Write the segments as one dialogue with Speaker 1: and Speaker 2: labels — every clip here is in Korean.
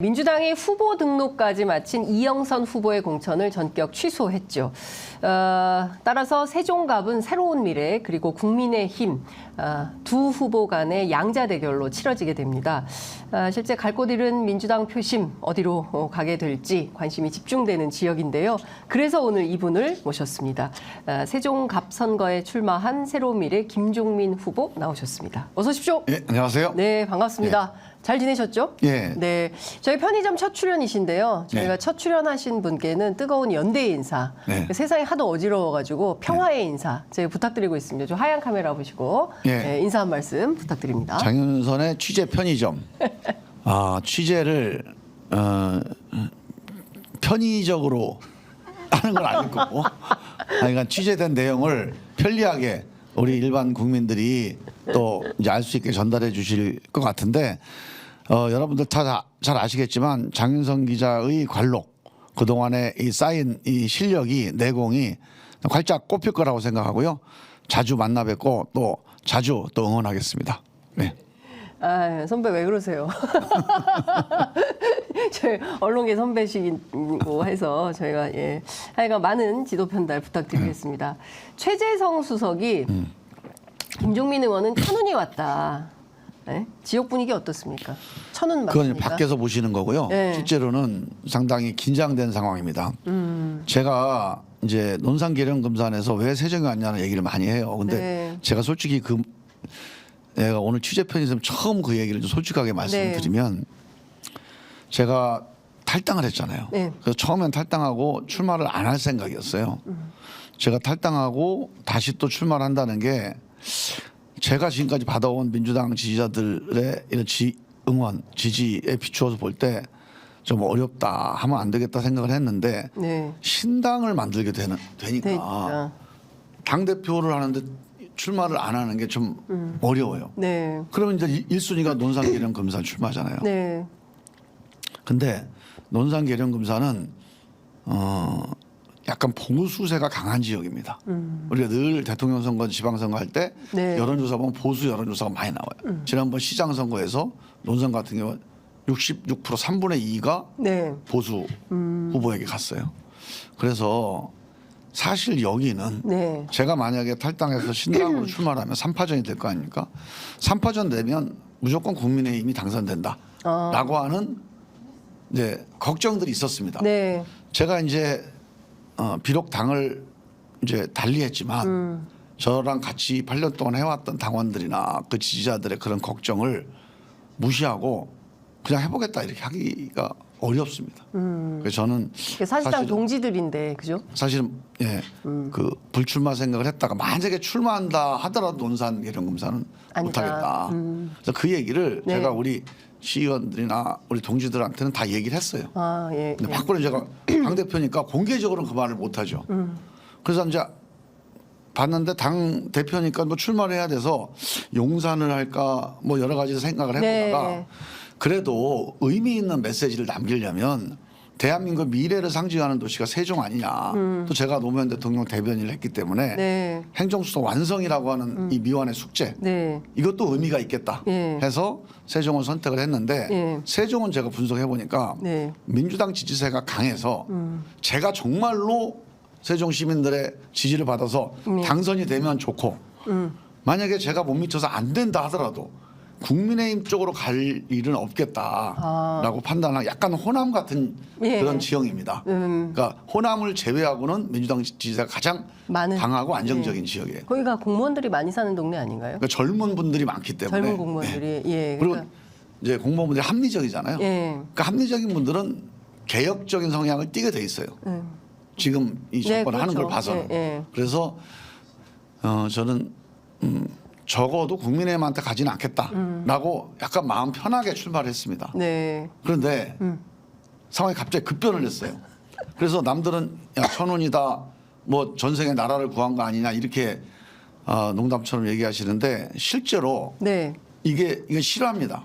Speaker 1: 민주당이 후보 등록까지 마친 이영선 후보의 공천을 전격 취소했죠. 따라서 세종갑은 새로운 미래 그리고 국민의힘 두 후보 간의 양자 대결로 치러지게 됩니다. 실제 갈 곳 잃은 민주당 표심 어디로 가게 될지 관심이 집중되는 지역인데요. 그래서 오늘 이분을 모셨습니다. 세종갑 선거에 출마한 새로운 미래 김종민 후보 나오셨습니다. 어서 오십시오.
Speaker 2: 예, 안녕하세요.
Speaker 1: 네, 반갑습니다. 잘 지내셨죠?
Speaker 2: 예.
Speaker 1: 네, 저희 편의점 첫 출연이신데요. 저희가 첫 출연하신 분께는 뜨거운 연대의 인사, 세상이 하도 어지러워가지고 평화의 인사 저희 부탁드리고 있습니다. 좀 하얀 카메라 보시고 인사 한 말씀 부탁드립니다.
Speaker 2: 장윤선의 취재 편의점. 취재를 편의적으로 하는 건 아닐 거고, 그러니까 취재된 내용을 편리하게 우리 일반 국민들이 또 이제 알 수 있게 전달해 주실 것 같은데, 여러분들 다 잘 아시겠지만 장윤선 기자의 관록, 그동안에 이 쌓인 이 실력이, 내공이 활짝 꼽힐 거라고 생각하고요. 자주 만나 뵙고 또 자주 또 응원하겠습니다. 네.
Speaker 1: 선배 왜 그러세요? 저희 언론계 선배시고 해서 저희가 하여간 많은 지도 편달 부탁드리겠습니다. 최재성 수석이 김종민 의원은 천운이 왔다. 네? 지역 분위기 어떻습니까? 천운 맞습니까?
Speaker 2: 그건 밖에서 보시는 거고요.
Speaker 1: 네.
Speaker 2: 실제로는 상당히 긴장된 상황입니다. 제가 이제 논산계령검사안에서 왜 세정이 왔냐는 얘기를 많이 해요. 근데 제가 솔직히 내가 오늘 취재 편의점 처음 그 얘기를 좀 솔직하게 말씀드리면 제가 탈당을 했잖아요. 그래서 처음엔 탈당하고 출마를 안 할 생각이었어요. 제가 탈당하고 다시 또 출마를 한다는 게 제가 지금까지 받아온 민주당 지지자들의 이런 응원, 지지에 비추어서 볼 때 좀 어렵다, 하면 안 되겠다 생각을 했는데 신당을 만들게 되니까 당대표를 하는데 출마를 안 하는 게 좀 어려워요. 그러면 이제 1순위가 논산계령검사 출마잖아요. 근데 논산계령검사는 약간 보수세가 강한 지역입니다. 우리가 늘 대통령 선거, 지방선거 할 때 여론조사 보면 보수 여론조사가 많이 나와요. 지난번 시장선거에서 논산 같은 경우 66% 3분의 2가 보수 후보에게 갔어요. 그래서 사실 여기는 제가 만약에 탈당해서 신당으로 출마를 하면 3파전이 될 거 아닙니까? 3파전 되면 무조건 국민의힘이 당선된다 라고 하는 이제 걱정들이 있었습니다. 제가 이제 비록 당을 이제 달리했지만 저랑 같이 8년 동안 해왔던 당원들이나 그 지지자들의 그런 걱정을 무시하고 그냥 해보겠다 이렇게 하기가 어렵습니다. 그래서 저는
Speaker 1: 사실상 동지들인데, 그죠?
Speaker 2: 사실은 그 불출마 생각을 했다가 만약에 출마한다 하더라도 논산계령검사는 못하겠다. 그래서 그 얘기를 제가 우리 시의원들이나 우리 동지들한테는 다 얘기를 했어요. 근데 밖으로 제가 당 대표니까 공개적으로는 그 말을 못하죠. 그래서 이제 봤는데 당 대표니까 뭐 출마를 해야 돼서 용산을 할까 뭐 여러 가지 생각을 해보다가 그래도 의미 있는 메시지를 남기려면 대한민국 미래를 상징하는 도시가 세종 아니냐. 또 제가 노무현 대통령 대변인을 했기 때문에 행정수도 완성이라고 하는 이 미완의 숙제 이것도 의미가 있겠다 해서 세종을 선택을 했는데 세종은 제가 분석해 보니까 민주당 지지세가 강해서 제가 정말로 세종 시민들의 지지를 받아서 당선이 되면 좋고 만약에 제가 못 미쳐서 안 된다 하더라도 국민의힘 쪽으로 갈 일은 없겠다라고 판단한 약간 호남 같은 그런 지형입니다. 그러니까 호남을 제외하고는 민주당 지지세가 가장 강하고 안정적인 지역이에요.
Speaker 1: 거기가 공무원들이 많이 사는 동네 아닌가요?
Speaker 2: 그러니까 젊은 분들이 많기 때문에.
Speaker 1: 젊은 공무원들이.
Speaker 2: 그리고 이제 공무원분들이 합리적이잖아요. 그러니까 합리적인 분들은 개혁적인 성향을 띠게 돼 있어요. 지금 이 정권을 하는 걸 봐서는. 그래서 저는 적어도 국민의힘한테 가지는 않겠다라고 약간 마음 편하게 출마를 했습니다. 그런데 상황이 갑자기 급변을 했어요. 그래서 남들은 야 천운이다, 뭐 전생에 나라를 구한 거 아니냐 이렇게 농담처럼 얘기하시는데 실제로 이게 싫어합니다.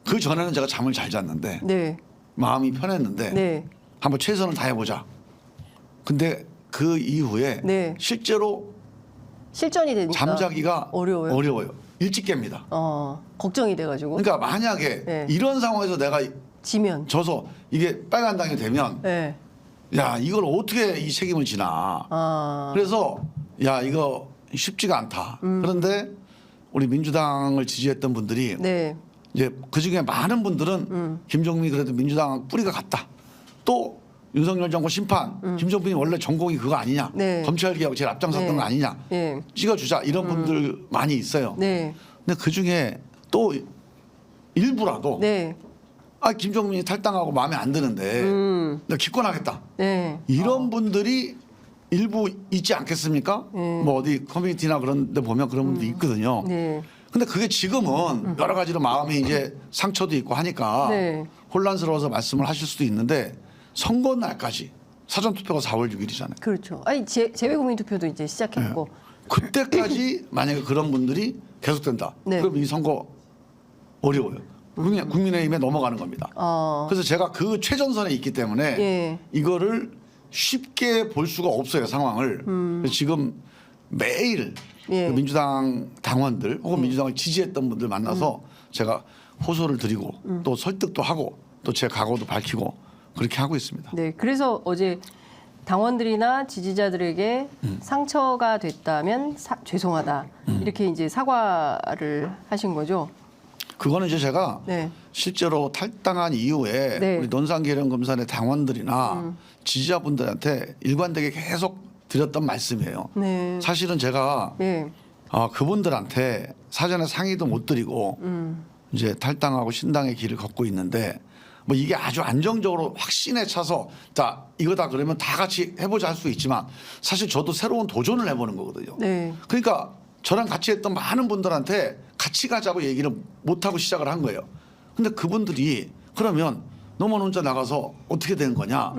Speaker 2: 그 전에는 제가 잠을 잘 잤는데 마음이 편했는데 한번 최선을 다해보자. 근데 그 이후에 실제로
Speaker 1: 실전이 되니까
Speaker 2: 잠자기가 어려워요. 일찍 깹니다.
Speaker 1: 걱정이 돼가지고.
Speaker 2: 그러니까 만약에 이런 상황에서 내가
Speaker 1: 지면.
Speaker 2: 져서 이게 빨간당이 되면
Speaker 1: 네.
Speaker 2: 야 이걸 어떻게 이 책임을 지나. 그래서 야 이거 쉽지가 않다. 그런데 우리 민주당을 지지했던 분들이
Speaker 1: 네.
Speaker 2: 이제 그 중에 많은 분들은 김종민이 그래도 민주당 뿌리가 같다. 또 윤석열 정부 심판, 김종민이 원래 전공이 그거 아니냐.
Speaker 1: 네.
Speaker 2: 검찰개혁 제일 앞장섰던
Speaker 1: 네.
Speaker 2: 거 아니냐.
Speaker 1: 네.
Speaker 2: 찍어주자 이런 분들 많이 있어요.
Speaker 1: 네.
Speaker 2: 근데 그 중에 또 일부라도
Speaker 1: 네.
Speaker 2: 아 김종민이 탈당하고 마음에 안 드는데 내가 기권하겠다.
Speaker 1: 네.
Speaker 2: 이런 분들이 일부 있지 않겠습니까? 뭐 어디 커뮤니티나 그런 데 보면 그런 분도 있거든요.
Speaker 1: 네.
Speaker 2: 근데 그게 지금은 여러 가지로 마음이 이제 상처도 있고 하니까
Speaker 1: 네.
Speaker 2: 혼란스러워서 말씀을 하실 수도 있는데 선거 날까지 사전 투표가 4월 6일이잖아요.
Speaker 1: 그렇죠. 아니 재외국민 투표도 이제 시작했고.
Speaker 2: 그때까지 만약에 그런 분들이 계속된다.
Speaker 1: 네.
Speaker 2: 그럼 이 선거 어려워요. 국민의힘에 넘어가는 겁니다. 그래서 제가 그 최전선에 있기 때문에
Speaker 1: 예.
Speaker 2: 이거를 쉽게 볼 수가 없어요 상황을. 그래서 지금 매일
Speaker 1: 예.
Speaker 2: 그 민주당 당원들 혹은 민주당을 지지했던 분들 만나서 제가 호소를 드리고 또 설득도 하고 또 제 각오도 밝히고 그렇게 하고 있습니다.
Speaker 1: 네. 그래서 어제 당원들이나 지지자들에게 상처가 됐다면 죄송하다. 이렇게 이제 사과를 하신 거죠.
Speaker 2: 그거는 이제 제가
Speaker 1: 네.
Speaker 2: 실제로 탈당한 이후에
Speaker 1: 네.
Speaker 2: 우리 논산계령검사의 당원들이나 지지자분들한테 일관되게 계속 드렸던 말씀이에요.
Speaker 1: 네.
Speaker 2: 사실은 제가
Speaker 1: 네.
Speaker 2: 그분들한테 사전에 상의도 못 드리고 이제 탈당하고 신당의 길을 걷고 있는데 뭐 이게 아주 안정적으로 확신에 차서 자 이거다 그러면 다 같이 해보자 할 수 있지만 사실 저도 새로운 도전을 해보는 거거든요.
Speaker 1: 네.
Speaker 2: 그러니까 저랑 같이 했던 많은 분들한테 같이 가자고 얘기를 못하고 시작을 한 거예요. 근데 그분들이 그러면 너만 혼자 나가서 어떻게 되는 거냐.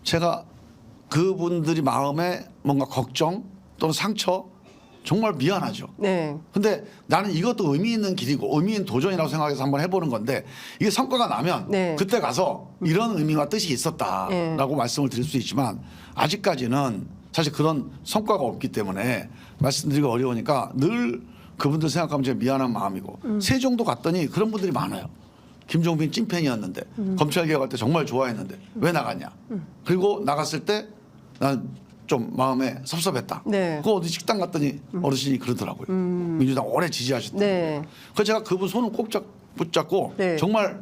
Speaker 2: 제가 그분들이 마음에 뭔가 걱정 또는 상처 정말 미안하죠.
Speaker 1: 네.
Speaker 2: 근데 나는 이것도 의미 있는 길이고 의미 있는 도전이라고 생각해서 한번 해보는 건데 이게 성과가 나면
Speaker 1: 네.
Speaker 2: 그때 가서 이런 의미와 뜻이 있었다라고 말씀을 드릴 수 있지만 아직까지는 사실 그런 성과가 없기 때문에 말씀드리기 어려우니까 늘 그분들 생각하면 제가 미안한 마음이고 세종도 갔더니 그런 분들이 많아요. 김종빈 찐팬이었는데 검찰개혁할 때 정말 좋아했는데 왜 나갔냐. 그리고 나갔을 때 난 좀 마음에 섭섭했다.
Speaker 1: 네.
Speaker 2: 그 어디 식당 갔더니 어르신이 그러더라고요. 민주당 오래 지지하셨다.
Speaker 1: 네.
Speaker 2: 그래서 제가 그분 손을 꼭 붙잡고
Speaker 1: 네.
Speaker 2: 정말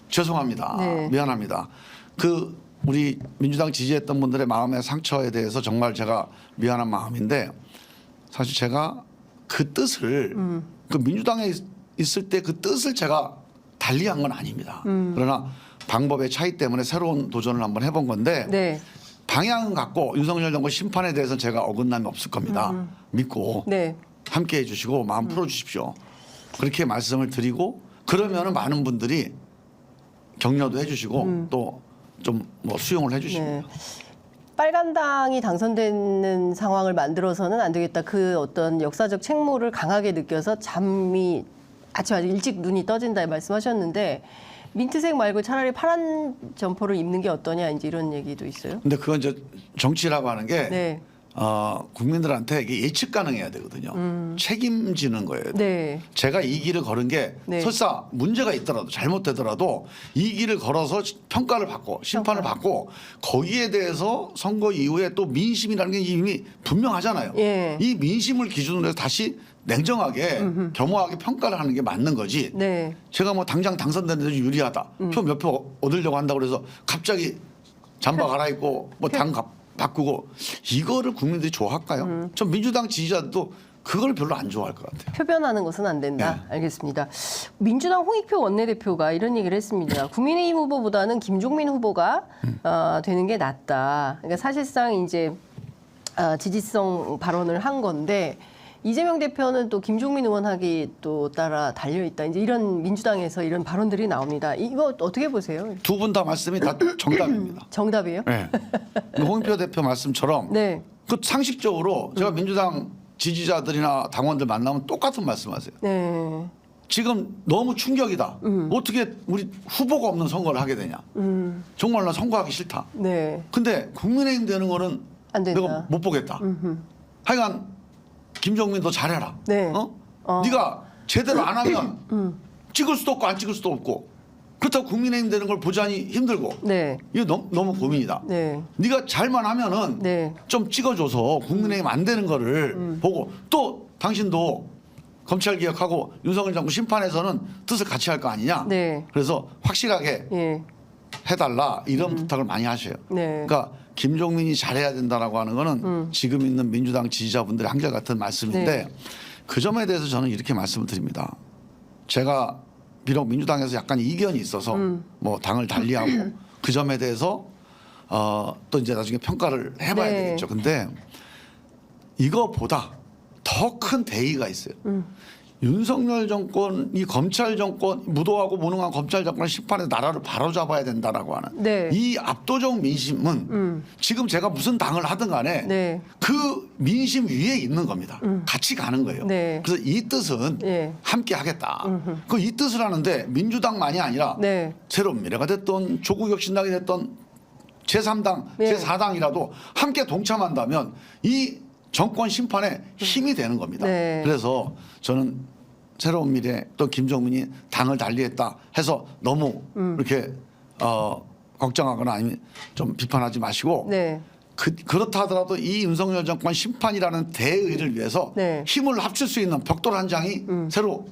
Speaker 2: 죄송합니다.
Speaker 1: 네.
Speaker 2: 미안합니다. 그 우리 민주당 지지했던 분들의 마음의 상처에 대해서 정말 제가 미안한 마음인데 사실 제가 그 뜻을 그 민주당에 있을 때 그 뜻을 제가 달리한 건 아닙니다. 그러나 방법의 차이 때문에 새로운 도전을 한번 해본 건데
Speaker 1: 네.
Speaker 2: 방향은 같고 윤석열 정부 심판에 대해서는 제가 어긋남이 없을 겁니다. 믿고
Speaker 1: 네.
Speaker 2: 함께 해주시고 마음 풀어주십시오. 그렇게 말씀을 드리고 그러면은 많은 분들이 격려도 해주시고 또 좀 뭐 수용을 해주십니다.
Speaker 1: 네. 빨간당이 당선되는 상황을 만들어서는 안 되겠다. 그 어떤 역사적 책무를 강하게 느껴서 잠이 아주 일찍 눈이 떠진다 말씀하셨는데 민트색 말고 차라리 파란 점퍼를 입는 게 어떠냐 이제 이런 얘기도 있어요.
Speaker 2: 근데 그건 이제 정치라고 하는 게
Speaker 1: 네.
Speaker 2: 국민들한테 이게 예측 가능해야 되거든요. 책임지는 거예요.
Speaker 1: 네.
Speaker 2: 제가 이 길을 걸은 게
Speaker 1: 네.
Speaker 2: 설사 문제가 있더라도 잘못되더라도 이 길을 걸어서 평가를 받고 심판을 받고 거기에 대해서 선거 이후에 또 민심이라는 게 이미 분명하잖아요.
Speaker 1: 예.
Speaker 2: 이 민심을 기준으로 해서 다시 냉정하게 겸허하게 평가를 하는 게 맞는 거지.
Speaker 1: 네.
Speaker 2: 제가 뭐 당장 당선됐는데 유리하다. 표 몇 표 얻으려고 한다고 그래서 갑자기 잠바 갈아입고 뭐 당 바꾸고 이거를 국민들이 좋아할까요? 전 민주당 지지자도 그걸 별로 안 좋아할 것 같아요.
Speaker 1: 표변하는 것은 안 된다.
Speaker 2: 네.
Speaker 1: 알겠습니다. 민주당 홍익표 원내대표가 이런 얘기를 했습니다. 국민의힘 후보보다는 김종민 후보가 되는 게 낫다. 그러니까 사실상 이제 지지성 발언을 한 건데 이재명 대표는 또 김종민 의원하기 또 따라 달려 있다. 이제 이런 민주당에서 이런 발언들이 나옵니다. 이거 어떻게 보세요?
Speaker 2: 두 분 다 말씀이 다 정답입니다.
Speaker 1: 정답이에요?
Speaker 2: 네. 홍익표 대표 말씀처럼
Speaker 1: 네.
Speaker 2: 그 상식적으로 제가 민주당 지지자들이나 당원들 만나면 똑같은 말씀하세요.
Speaker 1: 네.
Speaker 2: 지금 너무 충격이다. 어떻게 우리 후보가 없는 선거를 하게 되냐. 정말 나 선거하기 싫다.
Speaker 1: 네.
Speaker 2: 근데 국민의힘 되는 거는
Speaker 1: 안 된다.
Speaker 2: 내가 못 보겠다. 하여간 김종민 너 잘해라.
Speaker 1: 네.
Speaker 2: 네가 제대로 안 하면 찍을 수도 없고 안 찍을 수도 없고 그렇다고 국민의힘 되는 걸 보자니 힘들고
Speaker 1: 네.
Speaker 2: 이거 너무 고민이다.
Speaker 1: 네.
Speaker 2: 네가 잘만 하면은
Speaker 1: 네.
Speaker 2: 좀 찍어줘서 국민의힘 안 되는 거를 보고 또 당신도 검찰 개혁하고 윤석열 정부 심판에서는 뜻을 같이 할 거 아니냐.
Speaker 1: 네.
Speaker 2: 그래서 확실하게
Speaker 1: 예.
Speaker 2: 해달라 이런 부탁을 많이 하셔요.
Speaker 1: 네.
Speaker 2: 그러니까 김종민이 잘해야 된다라고 하는 거는 지금 있는 민주당 지지자분들의 한결같은 말씀인데
Speaker 1: 네.
Speaker 2: 그 점에 대해서 저는 이렇게 말씀을 드립니다. 제가 비록 민주당에서 약간 이견이 있어서 뭐 당을 달리하고 그 점에 대해서 또 이제 나중에 평가를 해봐야
Speaker 1: 네.
Speaker 2: 되겠죠. 근데 이거보다 더 큰 대의가 있어요. 윤석열 정권, 이 검찰 정권, 무도하고 무능한 검찰 정권 심판에 나라를 바로잡아야 된다라고 하는
Speaker 1: 네.
Speaker 2: 이 압도적 민심은 지금 제가 무슨 당을 하든 간에
Speaker 1: 네.
Speaker 2: 그 민심 위에 있는 겁니다. 같이 가는 거예요.
Speaker 1: 네.
Speaker 2: 그래서 이 뜻은
Speaker 1: 예.
Speaker 2: 함께 하겠다. 그 이 뜻을 하는데 민주당만이 아니라
Speaker 1: 네.
Speaker 2: 새로운 미래가 됐던 조국혁신당이 됐던 제3당,
Speaker 1: 네.
Speaker 2: 제4당이라도 함께 동참한다면 이 정권 심판에 힘이 되는 겁니다.
Speaker 1: 네.
Speaker 2: 그래서 저는 새로운 미래 또 김정민이 당을 달리했다 해서 너무 이렇게 걱정하거나 아니면 좀 비판하지 마시고
Speaker 1: 네.
Speaker 2: 그렇다 하더라도 이 윤석열 정권 심판이라는 대의를 위해서
Speaker 1: 네.
Speaker 2: 힘을 합칠 수 있는 벽돌 한 장이 새로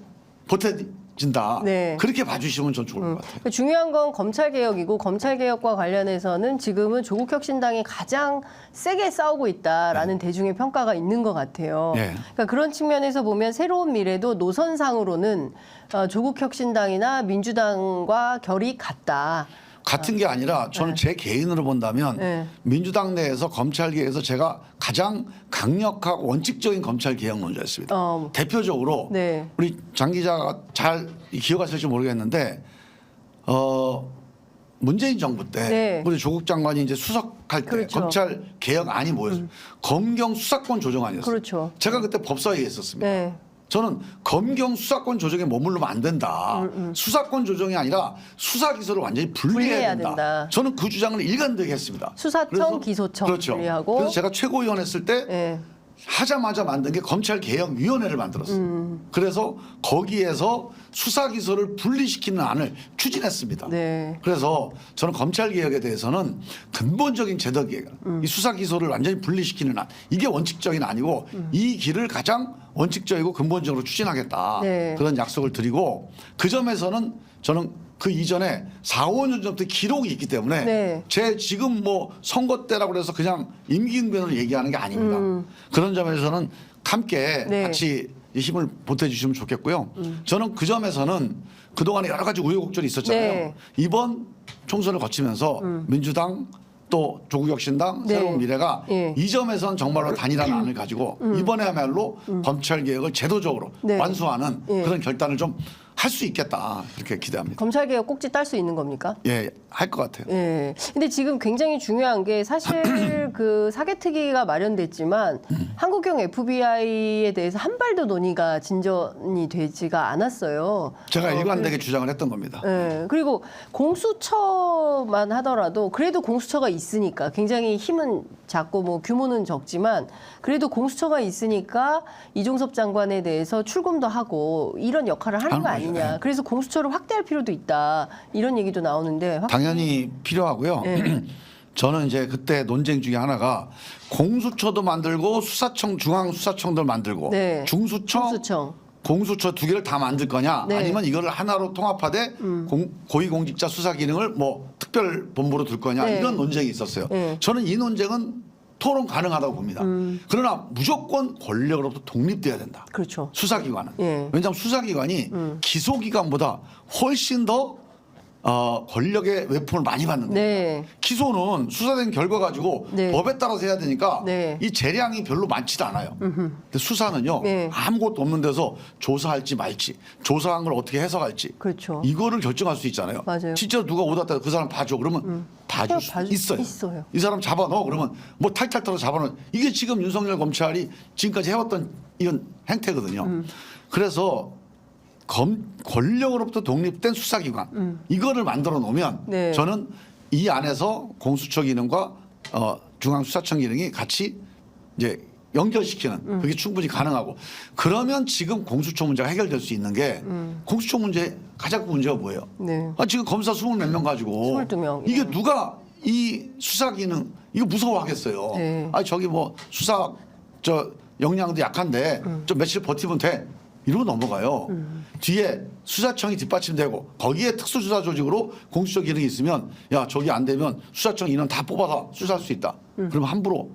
Speaker 2: 보태진다.
Speaker 1: 네.
Speaker 2: 그렇게 봐주시면 좀 좋을 것 같아요.
Speaker 1: 중요한 건 검찰 개혁이고 검찰 개혁과 관련해서는 지금은 조국 혁신당이 가장 세게 싸우고 있다라는 대중의 평가가 있는 것 같아요.
Speaker 2: 네.
Speaker 1: 그러니까 그런 측면에서 보면 새로운 미래도 노선상으로는 조국 혁신당이나 민주당과 결이 같다.
Speaker 2: 같은 게 아니라 저는 제 개인으로 본다면
Speaker 1: 네.
Speaker 2: 민주당 내에서 검찰 개혁에서 제가 가장 강력하고 원칙적인 검찰 개혁론자였습니다. 대표적으로
Speaker 1: 네.
Speaker 2: 우리 장 기자가 잘 기억하실지 모르겠는데 문재인 정부 때
Speaker 1: 네.
Speaker 2: 우리 조국 장관이 이제 수석할 때
Speaker 1: 그렇죠.
Speaker 2: 검찰 개혁안이 뭐였어요? 검경 수사권 조정안이었어요.
Speaker 1: 그렇죠.
Speaker 2: 제가 그때 법사위에 있었습니다.
Speaker 1: 네.
Speaker 2: 저는 검경 수사권 조정에 머물르면 안 된다. 수사권 조정이 아니라 수사 기소를 완전히 분리해야 된다. 저는 그 주장을 일관되게 했습니다.
Speaker 1: 수사청,
Speaker 2: 그래서
Speaker 1: 기소청
Speaker 2: 그렇죠.
Speaker 1: 분리하고.
Speaker 2: 그래서 제가 최고위원 했을 때
Speaker 1: 네.
Speaker 2: 하자마자 만든 게 검찰개혁위원회를 만들었어요. 그래서 거기에서 수사 기소를 분리시키는 안을 추진했습니다.
Speaker 1: 네.
Speaker 2: 그래서 저는 검찰개혁에 대해서는 근본적인 제도개혁, 이 수사 기소를 완전히 분리시키는 안, 이게 원칙적인 안이고 이 길을 가장 원칙적이고 근본적으로 추진하겠다.
Speaker 1: 네.
Speaker 2: 그런 약속을 드리고 그 점에서는 저는 그 이전에 4, 5년 전부터 기록이 있기 때문에
Speaker 1: 네.
Speaker 2: 제 지금 뭐 선거 때라고 해서 그냥 임기응변을 얘기하는 게 아닙니다. 그런 점에서는 함께
Speaker 1: 네.
Speaker 2: 같이 이 힘을 보태주시면 좋겠고요. 저는 그 점에서는 그동안에 여러 가지 우여곡절이 있었잖아요.
Speaker 1: 네.
Speaker 2: 이번 총선을 거치면서 민주당 또 조국혁신당
Speaker 1: 네.
Speaker 2: 새로운 미래가
Speaker 1: 예.
Speaker 2: 이 점에서는 정말로 단일한 안을 가지고 이번에야말로 검찰개혁을 제도적으로
Speaker 1: 네.
Speaker 2: 완수하는
Speaker 1: 예.
Speaker 2: 그런 결단을 좀 할 수 있겠다 그렇게 기대합니다.
Speaker 1: 검찰 개혁 꼭지 딸 수 있는 겁니까?
Speaker 2: 예, 할 것 같아요.
Speaker 1: 예. 근데 지금 굉장히 중요한 게 사실 그 사개특위가 마련됐지만 한국형 FBI에 대해서 한 발도 논의가 진전이 되지가 않았어요.
Speaker 2: 제가 일관되게 주장을 했던 겁니다.
Speaker 1: 예. 그리고 공수처만 하더라도 그래도 공수처가 있으니까 굉장히 힘은 작고 뭐 규모는 적지만 그래도 공수처가 있으니까 이종섭 장관에 대해서 출금도 하고 이런 역할을 하는 거
Speaker 2: 하는 거죠.
Speaker 1: 아니냐. 그래서 공수처를 확대할 필요도 있다. 이런 얘기도 나오는데
Speaker 2: 당연히 필요하고요.
Speaker 1: 네.
Speaker 2: 저는 이제 그때 논쟁 중에 하나가 공수처도 만들고 수사청 중앙수사청들 만들고
Speaker 1: 네.
Speaker 2: 중수청 공수처 두 개를 다 만들 거냐
Speaker 1: 네.
Speaker 2: 아니면 이거를 하나로 통합하되 고위공직자 수사 기능을 뭐 특별본부로 둘 거냐
Speaker 1: 네.
Speaker 2: 이런 논쟁이 있었어요.
Speaker 1: 네.
Speaker 2: 저는 이 논쟁은 토론 가능하다고 봅니다. 그러나 무조건 권력으로부터 독립돼야 된다.
Speaker 1: 그렇죠.
Speaker 2: 수사기관은.
Speaker 1: 예.
Speaker 2: 왜냐하면 수사기관이 기소기관보다 훨씬 더 권력의 외품을 많이 받는다.
Speaker 1: 네.
Speaker 2: 기소는 수사된 결과 가지고
Speaker 1: 네.
Speaker 2: 법에 따라서 해야 되니까
Speaker 1: 네.
Speaker 2: 이 재량이 별로 많지도 않아요. 근데 수사는요
Speaker 1: 네.
Speaker 2: 아무것도 없는 데서 조사할지 말지 조사한 걸 어떻게 해석할지
Speaker 1: 그렇죠.
Speaker 2: 이거를 결정할 수 있잖아요.
Speaker 1: 맞아요.
Speaker 2: 진짜 누가 오다 그 사람 봐줘 그러면 봐줄 수 있어요.
Speaker 1: 있어요.
Speaker 2: 이 사람 잡아넣어 그러면 뭐 탈탈 털어 잡아넣어 이게 지금 윤석열 검찰이 지금까지 해왔던 이런 행태거든요. 그래서 권력으로부터 독립된 수사기관 이거를 만들어 놓으면
Speaker 1: 네.
Speaker 2: 저는 이 안에서 공수처 기능과 중앙수사청 기능이 같이 이제 연결시키는 그게 충분히 가능하고 그러면 지금 공수처 문제가 해결될 수 있는 게 공수처 문제 가장 큰 문제가 뭐예요?
Speaker 1: 네.
Speaker 2: 지금 검사 20몇 명 가지고
Speaker 1: 22명.
Speaker 2: 이게 누가 이 수사 기능 이거 무서워하겠어요.
Speaker 1: 네.
Speaker 2: 저기 뭐 수사 역량도 약한데 좀 며칠 버티면 돼. 이러고 넘어가요. 뒤에 수사청이 뒷받침되고 거기에 특수수사 조직으로 공수처 기능이 있으면 야 저기 안 되면 수사청 인원 다 뽑아서 수사할 수 있다. 그러면 함부로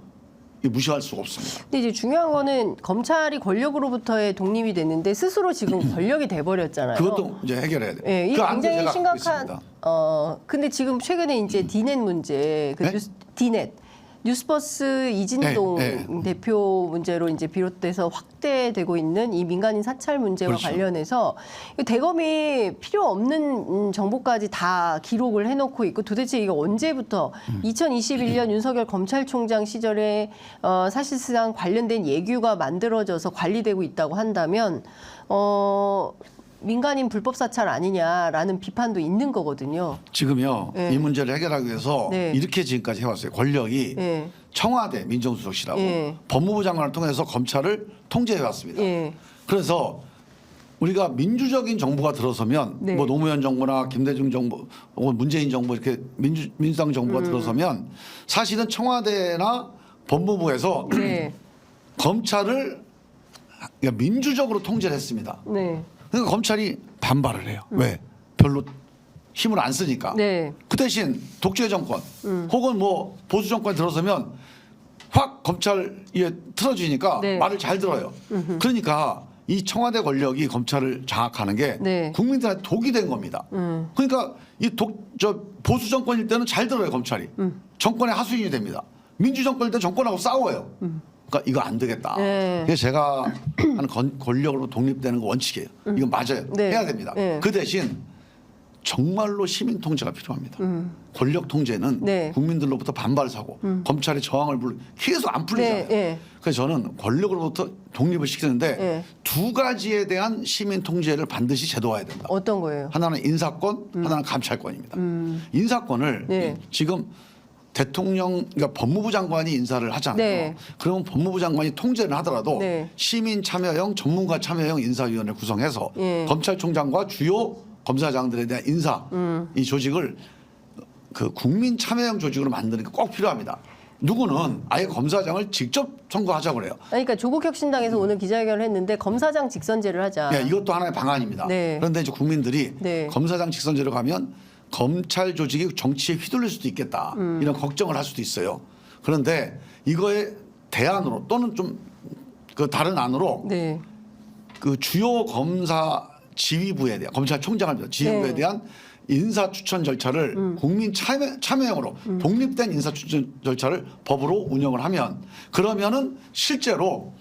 Speaker 2: 무시할 수가 없습니다.
Speaker 1: 근데 이제 중요한 거는 검찰이 권력으로부터의 독립이 됐는데 스스로 지금 권력이 돼버렸잖아요.
Speaker 2: 그것도 이제 해결해야 돼요.
Speaker 1: 네, 이
Speaker 2: 그 안도
Speaker 1: 굉장히
Speaker 2: 제가 갖고
Speaker 1: 심각한.
Speaker 2: 있습니다.
Speaker 1: 근데 지금 최근에 이제 디넷 문제,
Speaker 2: 네?
Speaker 1: 디넷 뉴스버스 이진동
Speaker 2: 네,
Speaker 1: 대표 문제로 이제 비롯돼서 확대되고 있는 이 민간인 사찰 문제와
Speaker 2: 그렇죠.
Speaker 1: 관련해서 대검이 필요 없는 정보까지 다 기록을 해놓고 있고 도대체 이게 언제부터 2021년 윤석열 검찰총장 시절에 사실상 관련된 예규가 만들어져서 관리되고 있다고 한다면 민간인 불법 사찰 아니냐라는 비판도 있는 거거든요.
Speaker 2: 지금요
Speaker 1: 네.
Speaker 2: 이 문제를 해결하기 위해서
Speaker 1: 네.
Speaker 2: 이렇게 지금까지 해왔어요. 권력이
Speaker 1: 예.
Speaker 2: 청와대 민정수석실하고
Speaker 1: 예.
Speaker 2: 법무부 장관을 통해서 검찰을 통제해왔습니다.
Speaker 1: 예.
Speaker 2: 그래서 우리가 민주적인 정부가 들어서면
Speaker 1: 네.
Speaker 2: 뭐 노무현 정부나 김대중 정부 혹은 문재인 정부 이렇게 민주당 정부가 들어서면 사실은 청와대나 법무부에서
Speaker 1: 네.
Speaker 2: 검찰을 그러니까 민주적으로 통제를 했습니다.
Speaker 1: 네.
Speaker 2: 그러니까 검찰이 반발을 해요. 왜? 별로 힘을 안 쓰니까.
Speaker 1: 네.
Speaker 2: 그 대신 독재 정권 혹은 뭐 보수 정권 들어서면 확 검찰이 틀어지니까
Speaker 1: 네.
Speaker 2: 말을 잘 들어요. 그러니까 이 청와대 권력이 검찰을 장악하는 게
Speaker 1: 네.
Speaker 2: 국민들한테 독이 된 겁니다. 그러니까 이 보수 정권일 때는 잘 들어요 검찰이. 정권의 하수인이 됩니다. 민주 정권일 때 정권하고 싸워요. 그러니까 이거 안 되겠다.
Speaker 1: 네.
Speaker 2: 그래서 제가 하는 권력으로 독립되는 거 원칙이에요. 이건 맞아요.
Speaker 1: 네.
Speaker 2: 해야 됩니다.
Speaker 1: 네.
Speaker 2: 그 대신 정말로 시민 통제가 필요합니다. 권력 통제는
Speaker 1: 네.
Speaker 2: 국민들로부터 반발을 사고 검찰의 저항을 계속 안 풀리잖아요.
Speaker 1: 네, 네.
Speaker 2: 그래서 저는 권력으로부터 독립을 시키는데
Speaker 1: 네.
Speaker 2: 두 가지에 대한 시민 통제를 반드시 제도화해야 된다.
Speaker 1: 어떤 거예요?
Speaker 2: 하나는 인사권, 하나는 감찰권입니다. 인사권을
Speaker 1: 네.
Speaker 2: 지금 대통령, 그러니까 법무부 장관이 인사를 하잖아요.
Speaker 1: 네.
Speaker 2: 그러면 법무부 장관이 통제를 하더라도
Speaker 1: 네.
Speaker 2: 시민 참여형, 전문가 참여형 인사위원회를 구성해서
Speaker 1: 예.
Speaker 2: 검찰총장과 주요 검사장들에 대한 인사 이 조직을 그 국민 참여형 조직으로 만드는 게 꼭 필요합니다. 누구는 아예 검사장을 직접 선거하자고 그래요.
Speaker 1: 그러니까 조국혁신당에서 오늘 기자회견을 했는데 검사장 직선제를 하자.
Speaker 2: 네, 이것도 하나의 방안입니다.
Speaker 1: 네.
Speaker 2: 그런데 이제 국민들이
Speaker 1: 네.
Speaker 2: 검사장 직선제로 가면 검찰 조직이 정치에 휘둘릴 수도 있겠다 이런 걱정을 할 수도 있어요. 그런데 이거에 대안으로 또는 좀 그 다른 안으로
Speaker 1: 네.
Speaker 2: 그 주요 검사 지휘부에 대한 검찰총장을 지휘부에
Speaker 1: 네.
Speaker 2: 대한 인사 추천 절차를 국민 참여형으로 독립된 인사 추천 절차를 법으로 운영을 하면 그러면은 실제로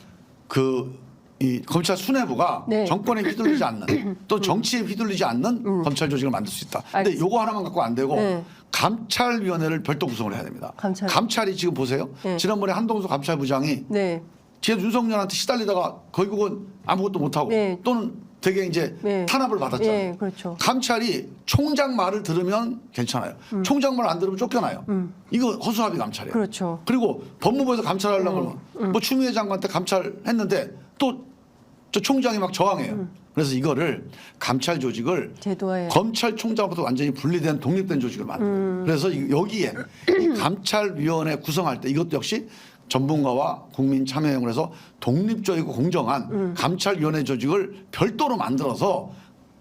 Speaker 2: 이 검찰 수뇌부가
Speaker 1: 네.
Speaker 2: 정권에 휘둘리지 않는 또 정치에 휘둘리지 않는 검찰 조직을 만들 수 있다. 근데
Speaker 1: 알겠습니다.
Speaker 2: 요거 하나만 갖고 안 되고
Speaker 1: 네.
Speaker 2: 감찰위원회를 별도 구성을 해야 됩니다.
Speaker 1: 감찰.
Speaker 2: 이 지금 보세요.
Speaker 1: 네.
Speaker 2: 지난번에 한동수 감찰부장이
Speaker 1: 네.
Speaker 2: 뒤에 윤석열한테 시달리다가 결국은 아무것도 못하고
Speaker 1: 네.
Speaker 2: 또는 되게 이제
Speaker 1: 네.
Speaker 2: 탄압을 받았잖아요.
Speaker 1: 네, 그렇죠.
Speaker 2: 감찰이 총장 말을 들으면 괜찮아요. 총장 말 안 들으면 쫓겨나요. 이거 허수아비 감찰이에요.
Speaker 1: 그렇죠.
Speaker 2: 그리고 법무부에서 감찰하려고 그러면 뭐 추미애 장관한테 감찰했는데 또 저 총장이 막 저항해요. 그래서 이거를 감찰 조직을
Speaker 1: 제도화해.
Speaker 2: 검찰총장부터 완전히 분리된 독립된 조직을 만들어요. 그래서 여기에 이 감찰위원회 구성할 때 이것도 역시 전문가와 국민 참여형을 해서 독립적이고 공정한 감찰위원회 조직을 별도로 만들어서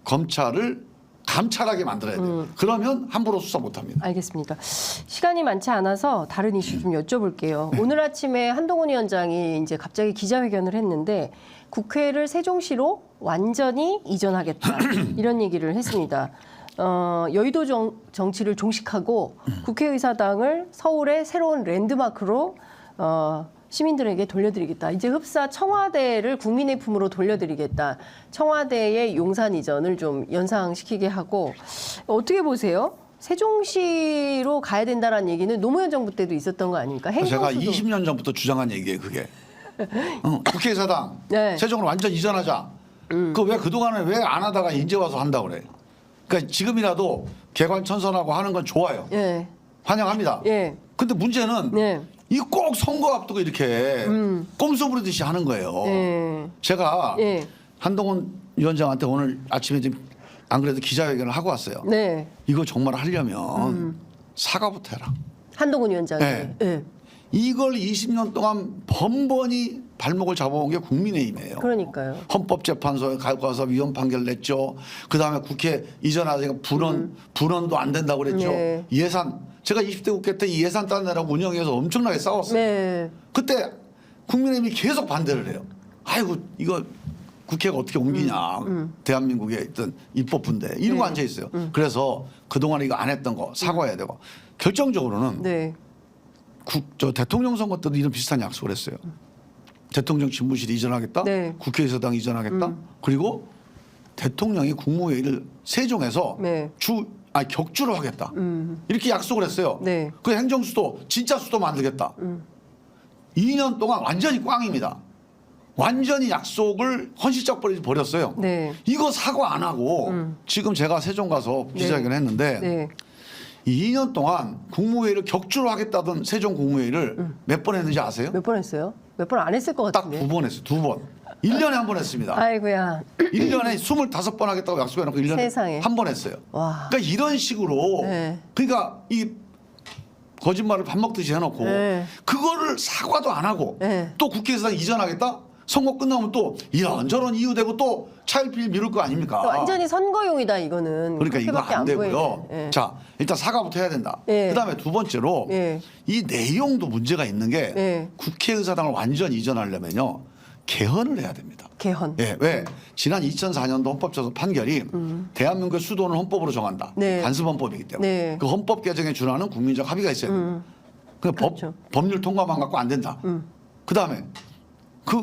Speaker 2: 검찰을 감찰하게 만들어야 돼요. 그러면 함부로 수사 못합니다.
Speaker 1: 알겠습니다. 시간이 많지 않아서 다른 이슈 좀 여쭤볼게요. 오늘 아침에 한동훈 위원장이 이제 갑자기 기자회견을 했는데 국회를 세종시로 완전히 이전하겠다 이런 얘기를 했습니다. 여의도 정치를 종식하고 국회의사당을 서울의 새로운 랜드마크로 시민들에게 돌려드리겠다. 이제 흡사 청와대를 국민의 품으로 돌려드리겠다. 청와대의 용산 이전을 좀 연상시키게 하고 어떻게 보세요? 세종시로 가야 된다라는 얘기는 노무현 정부 때도 있었던 거 아닙니까?
Speaker 2: 제가
Speaker 1: 행정수도.
Speaker 2: 20년 전부터 주장한 얘기예요, 그게. 국회의사당
Speaker 1: 네.
Speaker 2: 세종으로 완전 이전하자. 그 왜 그동안에 왜 안 하다가 이제 와서 한다고 그래. 그러니까 지금이라도 개관천선하고 하는 건 좋아요.
Speaker 1: 예.
Speaker 2: 환영합니다.
Speaker 1: 예.
Speaker 2: 근데 문제는
Speaker 1: 네.
Speaker 2: 이 꼭 선거 앞두고 이렇게 꼼수 부리듯이 하는 거예요.
Speaker 1: 예.
Speaker 2: 제가
Speaker 1: 예.
Speaker 2: 한동훈 위원장한테 오늘 아침에 지금 안 그래도 기자회견을 하고 왔어요.
Speaker 1: 네.
Speaker 2: 이거 정말 하려면 사과부터 해라.
Speaker 1: 한동훈 위원장이.
Speaker 2: 네.
Speaker 1: 예.
Speaker 2: 이걸 20년 동안 번번이 발목을 잡아온 게 국민의힘이에요.
Speaker 1: 그러니까요.
Speaker 2: 헌법재판소에 가서 위헌 판결 냈죠. 그다음에 국회 이전하니까 불원도 안 된다고 그랬죠.
Speaker 1: 네.
Speaker 2: 예산 제가 20대 국회 때 이 예산 따내라고 운영해서 엄청나게 싸웠어요.
Speaker 1: 네.
Speaker 2: 그때 국민의힘이 계속 반대를 해요. 아이고 이거 국회가 어떻게 옮기냐. 대한민국에 있던 입법부인데 이러고 앉아 있어요. 그래서 그동안 이거 안 했던 거 사과해야 되고 결정적으로는
Speaker 1: 네.
Speaker 2: 저 대통령 선거 때도 이런 비슷한 약속을 했어요. 대통령 집무실 이전하겠다.
Speaker 1: 네.
Speaker 2: 국회의사당 이전하겠다. 그리고 대통령이 국무회의를 세종에서
Speaker 1: 네.
Speaker 2: 격주로 하겠다. 이렇게 약속을 했어요.
Speaker 1: 네.
Speaker 2: 그 행정수도 진짜 수도 만들겠다. 2년 동안 완전히 꽝입니다. 완전히 약속을 헌시적 버렸어요.
Speaker 1: 네.
Speaker 2: 이거 사과 안 하고 지금 제가 세종 가서 기자회견 했는데
Speaker 1: 네.
Speaker 2: 2년 동안 국무회의를 격주로 하겠다던 세종 국무회의를 몇 번 했는지 아세요?
Speaker 1: 몇 번 했어요? 몇 번 안 했을 것
Speaker 2: 딱
Speaker 1: 같은데.
Speaker 2: 2번 했어요. 2번. 1년에 한 번 했습니다.
Speaker 1: 아이고야.
Speaker 2: 1년에 25번 하겠다고 약속해놓고 1년에
Speaker 1: 세상에.
Speaker 2: 한 번 했어요.
Speaker 1: 와.
Speaker 2: 그러니까 이런 식으로
Speaker 1: 네.
Speaker 2: 그러니까 이 거짓말을 밥 먹듯이 해놓고
Speaker 1: 네.
Speaker 2: 그거를 사과도 안 하고
Speaker 1: 네.
Speaker 2: 또 국회에서 이전하겠다? 선거 끝나면 또 이런저런 이유 대고 또 차일피일 미룰 거 아닙니까?
Speaker 1: 완전히 선거용이다 이거는.
Speaker 2: 그러니까 이거
Speaker 1: 그렇게밖에
Speaker 2: 안 되고요.
Speaker 1: 보이네. 예.
Speaker 2: 자, 일단 사과부터 해야 된다.
Speaker 1: 예.
Speaker 2: 그다음에 두 번째로
Speaker 1: 예.
Speaker 2: 이 내용도 문제가 있는 게
Speaker 1: 예.
Speaker 2: 국회의사당을 완전 이전하려면요. 개헌을 해야 됩니다.
Speaker 1: 개헌.
Speaker 2: 예, 왜? 지난 2004년도 헌법재판소 판결이 대한민국의 수도는 헌법으로 정한다.
Speaker 1: 네.
Speaker 2: 관습헌법이기 때문에.
Speaker 1: 네.
Speaker 2: 그 헌법 개정에 준하는 국민적 합의가 있어야 됩니다. 그
Speaker 1: 그렇죠.
Speaker 2: 법률 통과만 갖고 안 된다. 그다음에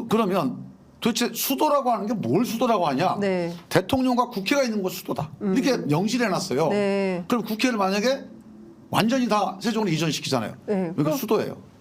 Speaker 2: 그러면 도대체 수도라고 하는 게 뭘 수도라고 하냐?
Speaker 1: 네.
Speaker 2: 대통령과 국회가 있는 곳 수도다. 이렇게 명시를 해놨어요.
Speaker 1: 네.
Speaker 2: 그럼 국회를 만약에 완전히 다 세종으로 이전시키잖아요.
Speaker 1: 네.
Speaker 2: 이거
Speaker 1: 그럼-
Speaker 2: 수도예요.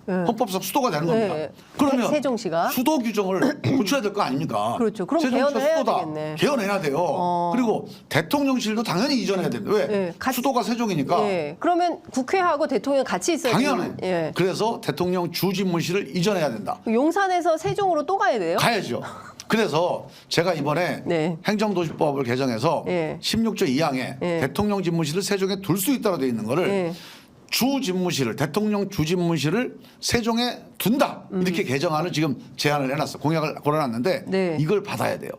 Speaker 1: 네.
Speaker 2: 헌법상 수도가 되는 겁니다.
Speaker 1: 네.
Speaker 2: 그러면
Speaker 1: 세종시가?
Speaker 2: 수도 규정을 고쳐야 될 거 아닙니까?
Speaker 1: 그렇죠. 그럼
Speaker 2: 세종시가
Speaker 1: 개헌을 해야
Speaker 2: 수도다.
Speaker 1: 되겠네.
Speaker 2: 개헌해야 돼요. 그리고 대통령실도 당연히 이전해야 됩니다. 왜?
Speaker 1: 네.
Speaker 2: 수도가 세종이니까.
Speaker 1: 예. 그러면 국회하고 대통령 같이 있어야
Speaker 2: 당연해.
Speaker 1: 예.
Speaker 2: 그래서 대통령 주집무실을 이전해야 된다.
Speaker 1: 용산에서 세종으로 또 가야 돼요?
Speaker 2: 가야죠. 그래서 제가 이번에
Speaker 1: 네.
Speaker 2: 행정도시법을 개정해서
Speaker 1: 예.
Speaker 2: 16조 2항에
Speaker 1: 예.
Speaker 2: 대통령 집무실을 세종에 둘 수 있다고 되어 있는 거를
Speaker 1: 예.
Speaker 2: 주집무실을 대통령 주집무실을 세종에 둔다 이렇게 개정안을 지금 제안을 해놨어 공약을 걸어놨는데
Speaker 1: 네.
Speaker 2: 이걸 받아야 돼요.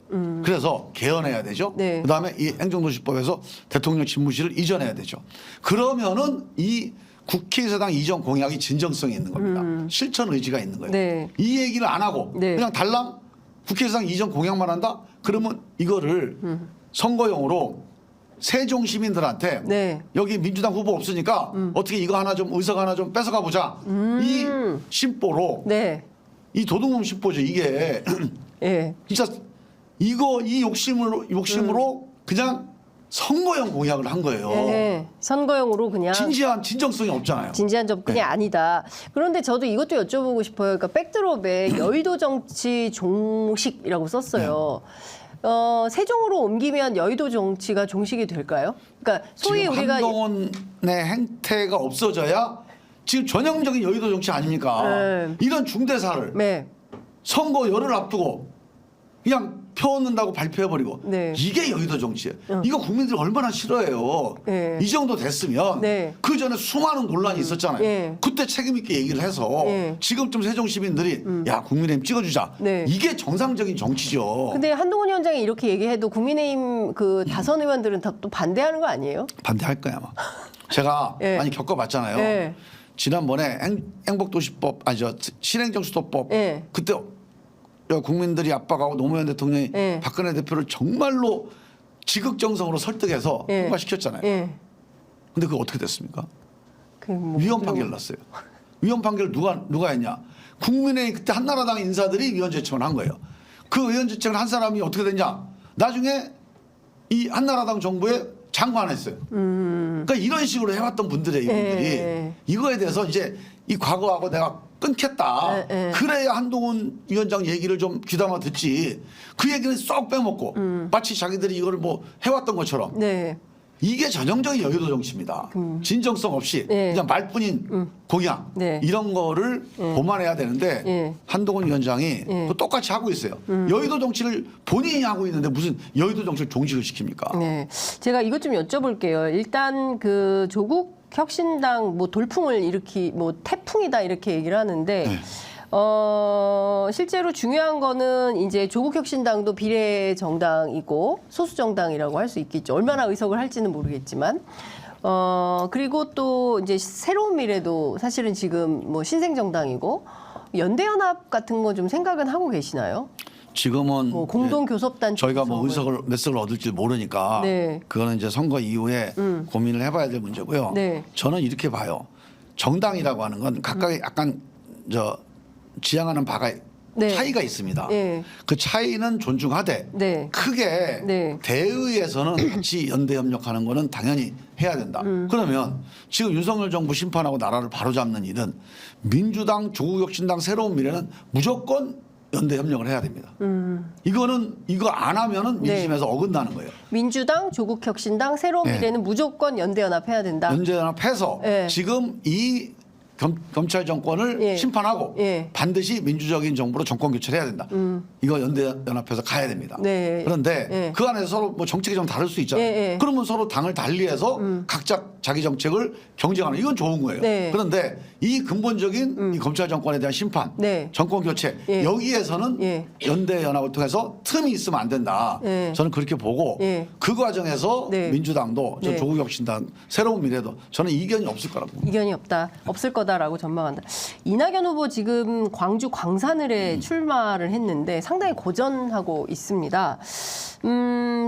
Speaker 2: 그래서 개헌해야 되죠.
Speaker 1: 네.
Speaker 2: 그다음에 이 행정도시법에서 대통령 집무실을 이전해야 되죠. 그러면은 이 국회의사당 이전 공약이 진정성이 있는 겁니다. 실천 의지가 있는 거예요.
Speaker 1: 네.
Speaker 2: 이 얘기를 안 하고
Speaker 1: 네.
Speaker 2: 그냥 달랑 국회의사당 이전 공약만 한다? 그러면 이거를 선거용으로 세종 시민들한테
Speaker 1: 네.
Speaker 2: 여기 민주당 후보 없으니까 어떻게 이거 하나 좀 의석 하나 좀 뺏어가 보자. 이 심보로
Speaker 1: 네.
Speaker 2: 이 도둑놈 심보죠. 이게
Speaker 1: 예.
Speaker 2: 진짜 이거 이 욕심으로 그냥 선거용 공약을 한 거예요.
Speaker 1: 예. 선거용으로 그냥
Speaker 2: 진지한 진정성이 없잖아요.
Speaker 1: 진지한 접근이
Speaker 2: 네.
Speaker 1: 아니다. 그런데 저도 이것도 여쭤보고 싶어요. 그러니까 백드롭에 여의도 정치 종식이라고 썼어요. 세종으로 옮기면 여의도 정치가 종식이 될까요? 그러니까 소위
Speaker 2: 지금
Speaker 1: 우리가
Speaker 2: 한동훈의 행태가 없어져야 지금 전형적인 여의도 정치 아닙니까?
Speaker 1: 네.
Speaker 2: 이런 중대사를
Speaker 1: 네.
Speaker 2: 선거 열흘 앞두고 그냥 펴놓는다고 발표해버리고
Speaker 1: 네.
Speaker 2: 이게 여의도 정치예요. 이거 국민들이 얼마나 싫어해요.
Speaker 1: 네.
Speaker 2: 이 정도 됐으면
Speaker 1: 네.
Speaker 2: 그 전에 수많은 논란이 있었잖아요.
Speaker 1: 네.
Speaker 2: 그때 책임 있게 얘기를 해서
Speaker 1: 네.
Speaker 2: 지금쯤 세종 시민들이 야 국민의힘 찍어주자.
Speaker 1: 네.
Speaker 2: 이게 정상적인 정치죠.
Speaker 1: 근데 한동훈 위원장이 이렇게 얘기해도 국민의힘 그 다선 의원들은 다 또 반대하는 거 아니에요?
Speaker 2: 반대할 거야 아마. 제가
Speaker 1: 네.
Speaker 2: 많이 겪어봤잖아요.
Speaker 1: 네.
Speaker 2: 지난번에 행복도시법 실행정수도법
Speaker 1: 네.
Speaker 2: 그때 국민들이 압박하고 노무현 대통령이
Speaker 1: 네.
Speaker 2: 박근혜 대표를 정말로 지극정성으로 설득해서
Speaker 1: 네.
Speaker 2: 통과시켰잖아요.
Speaker 1: 예.
Speaker 2: 근데 그거 어떻게 됐습니까?
Speaker 1: 뭐
Speaker 2: 위헌 판결 났어요. 위헌 판결 누가 했냐? 국민의 그때 한나라당 인사들이 위헌 제청을 한 거예요. 그 위헌 제청을 한 사람이 어떻게 됐냐? 나중에 이 한나라당 정부에 장관했어요. 그러니까 이런 식으로 해왔던 분들의 이분들이
Speaker 1: 예.
Speaker 2: 이거에 대해서 이제 이 과거하고 내가 끊겠다.
Speaker 1: 예.
Speaker 2: 그래야 한동훈 위원장 얘기를 좀 귀담아 듣지. 그 얘기는 쏙 빼먹고 마치 자기들이 이걸 뭐 해왔던 것처럼
Speaker 1: 네.
Speaker 2: 이게 전형적인 여의도 정치입니다. 진정성 없이
Speaker 1: 네.
Speaker 2: 그냥 말뿐인 공약
Speaker 1: 네.
Speaker 2: 이런 거를 보완해야 되는데
Speaker 1: 네.
Speaker 2: 한동훈 위원장이 그거 똑같이 하고 있어요. 여의도 정치를 본인이 하고 있는데 무슨 여의도 정치를 종식을 시킵니까?
Speaker 1: 네, 제가 이것 좀 여쭤볼게요. 일단 그 조국 혁신당 뭐 돌풍을 뭐 태풍이다 이렇게 얘기를 하는데
Speaker 2: 네.
Speaker 1: 실제로 중요한 거는 이제 조국 혁신당도 비례 정당이고 소수 정당이라고 할 수 있겠죠. 얼마나 의석을 할지는 모르겠지만. 그리고 또 이제 새로운 미래도 사실은 지금 뭐 신생 정당이고 연대연합 같은 거 좀 생각은 하고 계시나요?
Speaker 2: 지금은
Speaker 1: 뭐 공동 교섭단
Speaker 2: 저희가 뭐
Speaker 1: 구성을.
Speaker 2: 몇 석을 얻을지 모르니까
Speaker 1: 네.
Speaker 2: 그거는 이제 선거 이후에 고민을 해봐야 될 문제고요.
Speaker 1: 네.
Speaker 2: 저는 이렇게 봐요. 정당이라고 하는 건 각각의 약간 지향하는 바가
Speaker 1: 네.
Speaker 2: 차이가 있습니다.
Speaker 1: 네.
Speaker 2: 그 차이는 존중하되
Speaker 1: 네.
Speaker 2: 크게
Speaker 1: 네.
Speaker 2: 대의에서는 같이 연대 협력하는 거는 당연히 해야 된다. 그러면 지금 윤석열 정부 심판하고 나라를 바로잡는 일은 민주당, 조국혁신당, 새로운 미래는 무조건 연대 협력을 해야 됩니다. 이거 안 하면은
Speaker 1: 네.
Speaker 2: 민심에서 어긋나는 거예요.
Speaker 1: 민주당, 조국혁신당, 새로운
Speaker 2: 네.
Speaker 1: 미래는 무조건 연대연합해야 된다.
Speaker 2: 연대연합해서
Speaker 1: 네.
Speaker 2: 지금 이 검찰 정권을
Speaker 1: 예.
Speaker 2: 심판하고
Speaker 1: 예.
Speaker 2: 반드시 민주적인 정부로 정권 교체를 해야 된다. 이거 연대연합해서 가야 됩니다.
Speaker 1: 네.
Speaker 2: 그런데
Speaker 1: 예.
Speaker 2: 그 안에서 서로 뭐 정책이 좀 다를 수 있잖아요.
Speaker 1: 예, 예.
Speaker 2: 그러면 서로 당을 달리해서 각자 자기 정책을 경쟁하는 이건 좋은 거예요.
Speaker 1: 네.
Speaker 2: 그런데 이 근본적인 이 검찰 정권에 대한 심판,
Speaker 1: 네.
Speaker 2: 정권 교체
Speaker 1: 예.
Speaker 2: 여기에서는
Speaker 1: 예.
Speaker 2: 연대연합을 통해서 틈이 있으면 안 된다.
Speaker 1: 예.
Speaker 2: 저는 그렇게 보고
Speaker 1: 예.
Speaker 2: 그 과정에서
Speaker 1: 네.
Speaker 2: 민주당도
Speaker 1: 네.
Speaker 2: 조국혁신당, 새로운 미래도 저는 이견이 없을 거라고 봅니다.
Speaker 1: 이견이 없다. 없을 거다라고 전망한다. 이낙연 후보 지금 광주 광산을에 출마를 했는데 상당히 고전하고 있습니다.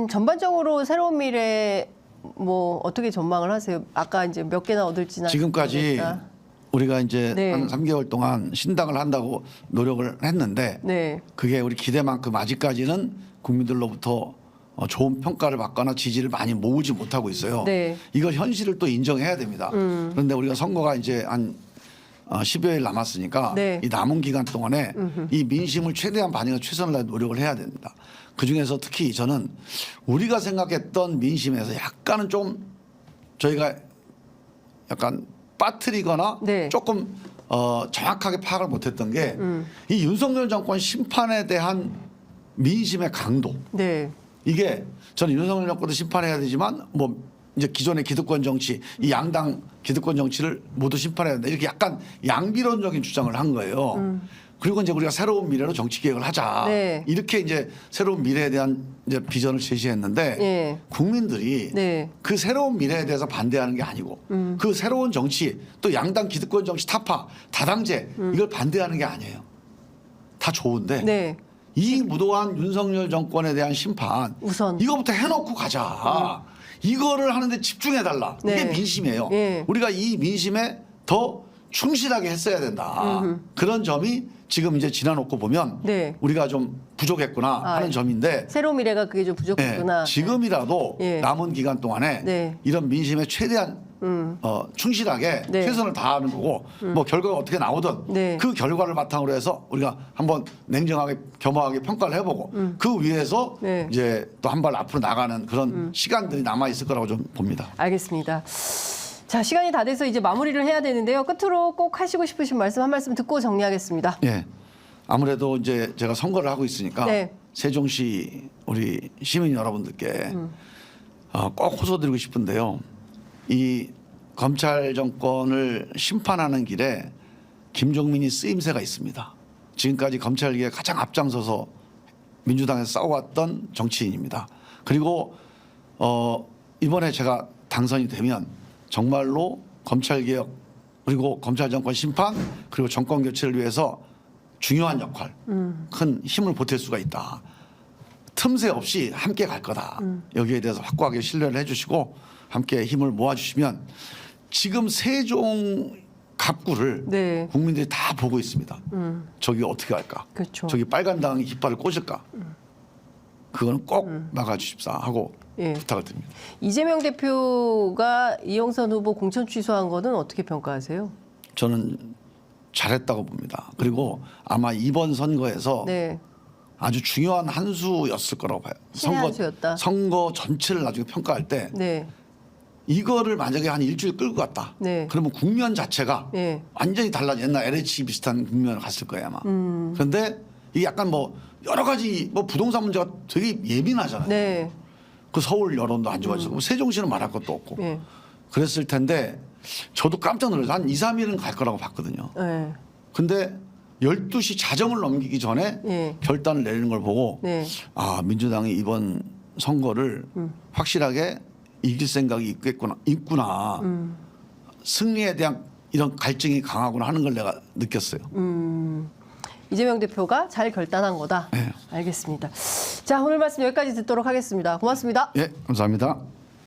Speaker 1: 전반적으로 새로운 미래 뭐 어떻게 전망을 하세요? 아까 이제 몇 개나 얻을지나
Speaker 2: 지금까지
Speaker 1: 모르겠다.
Speaker 2: 우리가 이제
Speaker 1: 네.
Speaker 2: 한 3개월 동안 신당을 한다고 노력을 했는데
Speaker 1: 네.
Speaker 2: 그게 우리 기대만큼 아직까지는 국민들로부터 좋은 평가를 받거나 지지를 많이 모으지 못하고 있어요.
Speaker 1: 네.
Speaker 2: 이걸 현실을 또 인정해야 됩니다. 그런데 우리가 선거가 이제 한 10여일 남았으니까
Speaker 1: 네.
Speaker 2: 이 남은 기간 동안에 이 민심을 최대한 반영해 최선을 다해 노력을 해야 됩니다. 그중에서 특히 저는 우리가 생각했던 민심에서 약간은 좀 저희가 약간 빠뜨리거나
Speaker 1: 네.
Speaker 2: 조금 정확하게 파악을 못했던 게 이 윤석열 정권 심판에 대한 민심의 강도.
Speaker 1: 네.
Speaker 2: 이게 저는 윤석열 정권도 심판해야 되지만 뭐 이제 기존의 기득권 정치, 이 양당 기득권 정치를 모두 심판해야 된다. 이렇게 약간 양비론적인 주장을 한 거예요. 그리고 이제 우리가 새로운 미래로 정치 개혁을 하자.
Speaker 1: 네.
Speaker 2: 이렇게 이제 새로운 미래에 대한 이제 비전을 제시했는데
Speaker 1: 예.
Speaker 2: 국민들이
Speaker 1: 네.
Speaker 2: 그 새로운 미래에 대해서 반대하는 게 아니고 그 새로운 정치 또 양당 기득권 정치 타파 다당제 이걸 반대하는 게 아니에요. 다 좋은데
Speaker 1: 네.
Speaker 2: 이 무도한 윤석열 정권에 대한 심판
Speaker 1: 우선.
Speaker 2: 이거부터 해놓고 가자. 이거를 하는데 집중해달라. 이게
Speaker 1: 네.
Speaker 2: 민심이에요.
Speaker 1: 예.
Speaker 2: 우리가 이 민심에 더 충실하게 했어야 된다. 그런 점이 지금 이제 지나놓고 보면
Speaker 1: 네.
Speaker 2: 우리가 좀 부족했구나
Speaker 1: 아,
Speaker 2: 하는
Speaker 1: 예.
Speaker 2: 점인데
Speaker 1: 새로운 미래가 그게 좀 부족했구나.
Speaker 2: 지금이라도
Speaker 1: 예.
Speaker 2: 남은 기간 동안에
Speaker 1: 네.
Speaker 2: 이런 민심에 최대한 충실하게
Speaker 1: 네.
Speaker 2: 최선을 다하는 거고 뭐 결과가 어떻게 나오든
Speaker 1: 네.
Speaker 2: 그 결과를 바탕으로 해서 우리가 한번 냉정하게 겸허하게 평가를 해보고 그 위에서
Speaker 1: 네.
Speaker 2: 이제 또 한 발 앞으로 나가는 그런 시간들이 남아 있을 거라고 좀 봅니다.
Speaker 1: 알겠습니다. 자, 시간이 다 돼서 이제 마무리를 해야 되는데요. 끝으로 꼭 하시고 싶으신 말씀 한 말씀 듣고 정리하겠습니다.
Speaker 2: 예. 아무래도 이제 제가 선거를 하고 있으니까
Speaker 1: 네.
Speaker 2: 세종시 우리 시민 여러분들께 꼭 호소드리고 싶은데요. 이 검찰 정권을 심판하는 길에 김종민이 쓰임새가 있습니다. 지금까지 검찰계에 가장 앞장서서 민주당에서 싸워왔던 정치인입니다. 그리고 이번에 제가 당선이 되면 정말로 검찰개혁 그리고 검찰 정권 심판 그리고 정권 교체를 위해서 중요한 역할, 큰 힘을 보탤 수가 있다. 틈새 없이 함께 갈 거다. 여기에 대해서 확고하게 신뢰를 해주시고 함께 힘을 모아주시면 지금 세종 갑구를
Speaker 1: 네.
Speaker 2: 국민들이 다 보고 있습니다. 저기 어떻게 할까?
Speaker 1: 그렇죠.
Speaker 2: 저기 빨간 당이 깃발을 꽂을까? 그거는 꼭 막아주십사 하고
Speaker 1: 예.
Speaker 2: 부탁을 드립니다.
Speaker 1: 이재명 대표가 이영선 후보 공천 취소한 거는 어떻게 평가하세요?
Speaker 2: 저는 잘했다고 봅니다. 그리고 아마 이번 선거에서
Speaker 1: 네.
Speaker 2: 아주 중요한 한 수였을 거라고 봐요.
Speaker 1: 신의 한 수였다.
Speaker 2: 선거 전체를 나중에 평가할 때
Speaker 1: 네.
Speaker 2: 이거를 만약에 한 일주일 끌고 갔다.
Speaker 1: 네.
Speaker 2: 그러면 국면 자체가
Speaker 1: 네.
Speaker 2: 완전히 달라져. 옛날 LH 비슷한 국면을 갔을 거예요 아마. 그런데 이게 약간 뭐 여러 가지 뭐 부동산 문제가 되게 예민하잖아요.
Speaker 1: 네.
Speaker 2: 그 서울 여론도 안 좋아지고 세종시는 말할 것도 없고
Speaker 1: 네.
Speaker 2: 그랬을 텐데 저도 깜짝 놀랐어요. 한 2, 3일은 갈 거라고 봤거든요.
Speaker 1: 네.
Speaker 2: 근데 12시 자정을 넘기기 전에
Speaker 1: 네.
Speaker 2: 결단을 내리는 걸 보고
Speaker 1: 네.
Speaker 2: 아 민주당이 이번 선거를 확실하게 이길 생각이 있구나. 승리에 대한 이런 갈증이 강하구나 하는 걸 내가 느꼈어요.
Speaker 1: 이재명 대표가 잘 결단한 거다.
Speaker 2: 네.
Speaker 1: 알겠습니다. 자, 오늘 말씀 여기까지 듣도록 하겠습니다. 고맙습니다.
Speaker 2: 예, 감사합니다.